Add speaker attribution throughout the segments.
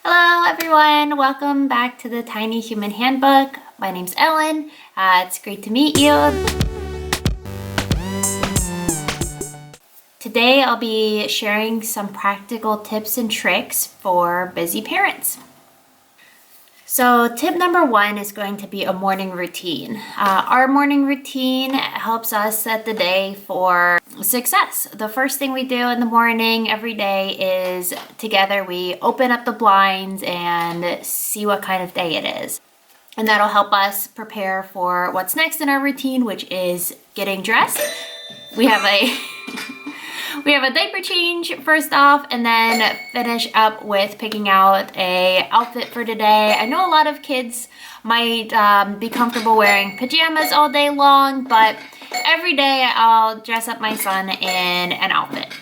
Speaker 1: Hello everyone, welcome back to the Tiny Human Handbook. My name's Ellen. It's great to meet you. Today I'll be sharing some practical tips and tricks for busy parents. So tip number one is going to be a morning routine. Our morning routine helps us set the day for success. The first thing we do in the morning every day is together we open up the blinds and see what kind of day it is. And that'll help us prepare for what's next in our routine, which is getting dressed. We have a diaper change first off, and then finish up with picking out a outfit for today. I know a lot of kids might be comfortable wearing pajamas all day long, but every day I'll dress up my son in an outfit.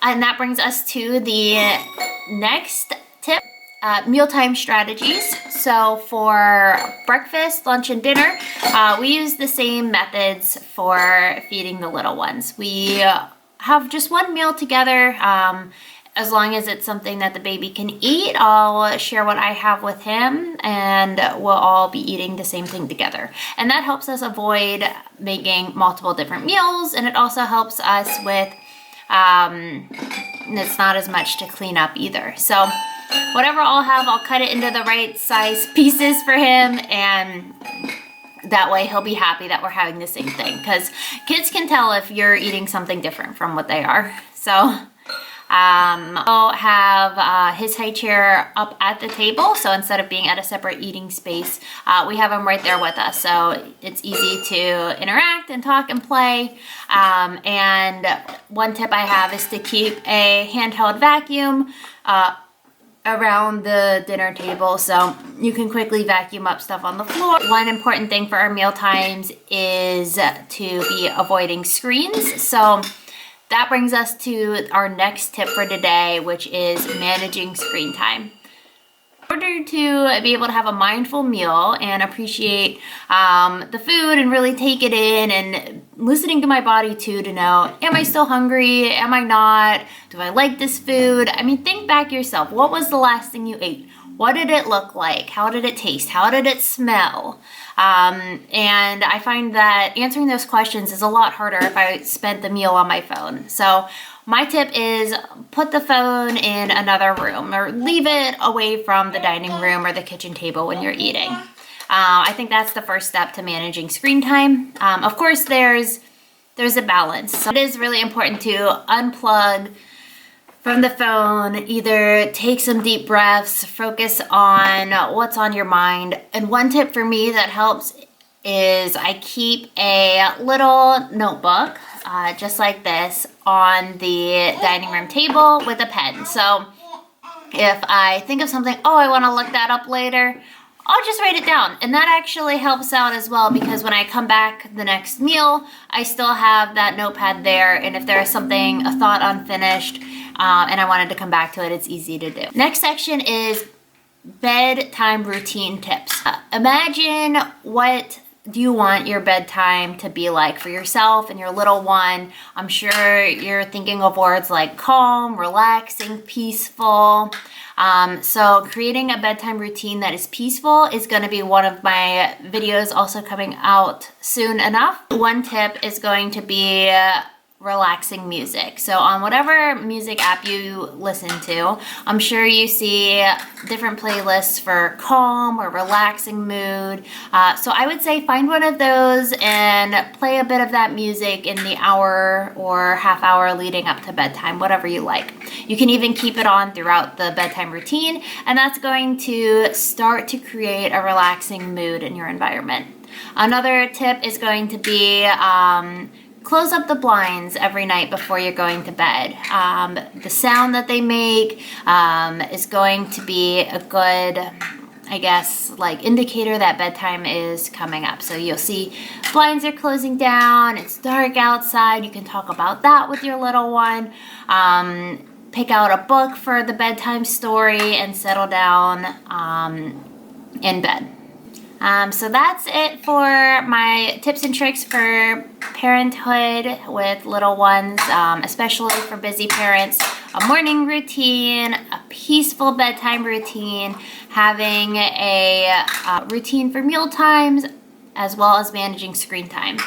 Speaker 1: And that brings us to the next tip, mealtime strategies. So for breakfast, lunch, and dinner, we use the same methods for feeding the little ones. We have just one meal together. As long as it's something that the baby can eat, I'll share what I have with him and we'll all be eating the same thing together. And that helps us avoid making multiple different meals, and it also helps us with, it's not as much to clean up either. So whatever I'll have, I'll cut it into the right size pieces for him, and that way he'll be happy that we're having the same thing, because kids can tell if you're eating something different from what they are. So I'll have his high chair up at the table, so instead of being at a separate eating space, we have him right there with us, so it's easy to interact and talk and play. And one tip I have is to keep a handheld vacuum around the dinner table so you can quickly vacuum up stuff on the floor. One important thing for our meal times is to be avoiding screens. So that brings us to our next tip for today, which is managing screen time. In order to be able to have a mindful meal and appreciate the food and really take it in, and listening to my body too to know, am I still hungry? Am I not? Do I like this food? I mean, think back yourself. What was the last thing you ate? What did it look like? How did it taste? How did it smell? And I find that answering those questions is a lot harder if I spent the meal on my phone. So my tip is put the phone in another room or leave it away from the dining room or the kitchen table when you're eating. I think that's the first step to managing screen time. Of course, there's a balance. So it is really important to unplug from the phone, either take some deep breaths, focus on what's on your mind. And one tip for me that helps is I keep a little notebook, just like this, on the dining room table with a pen. So if I think of something, oh, I want to look that up later, I'll just write it down. And that actually helps out as well, because when I come back the next meal, I still have that notepad there. And if there is something, a thought unfinished, and I wanted to come back to it, it's easy to do. Next section is bedtime routine tips. Imagine, what do you want your bedtime to be like for yourself and your little one? I'm sure you're thinking of words like calm, relaxing, peaceful. So creating a bedtime routine that is peaceful is going to be one of my videos also coming out soon enough. One tip is going to be relaxing music. So on whatever music app you listen to, I'm sure you see different playlists for calm or relaxing mood. So I would say find one of those and play a bit of that music in the hour or half hour leading up to bedtime, whatever you like. You can even keep it on throughout the bedtime routine, and that's going to start to create a relaxing mood in your environment. Another tip is going to be close up the blinds every night before you're going to bed. The sound that they make is going to be a good, I guess, like indicator that bedtime is coming up. So you'll see blinds are closing down, it's dark outside, you can talk about that with your little one. Pick out a book for the bedtime story and settle down in bed. So that's it for my tips and tricks for parenthood with little ones, especially for busy parents. A morning routine, a peaceful bedtime routine, having a routine for meal times, as well as managing screen time.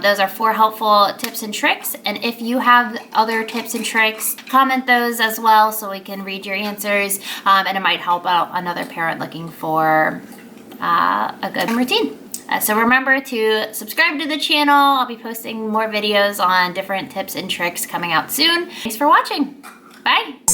Speaker 1: Those are 4 helpful tips and tricks. And if you have other tips and tricks, comment those as well so we can read your answers, and it might help out another parent looking for a good routine. So remember to subscribe to the channel. I'll be posting more videos on different tips and tricks coming out soon. Thanks for watching. Bye.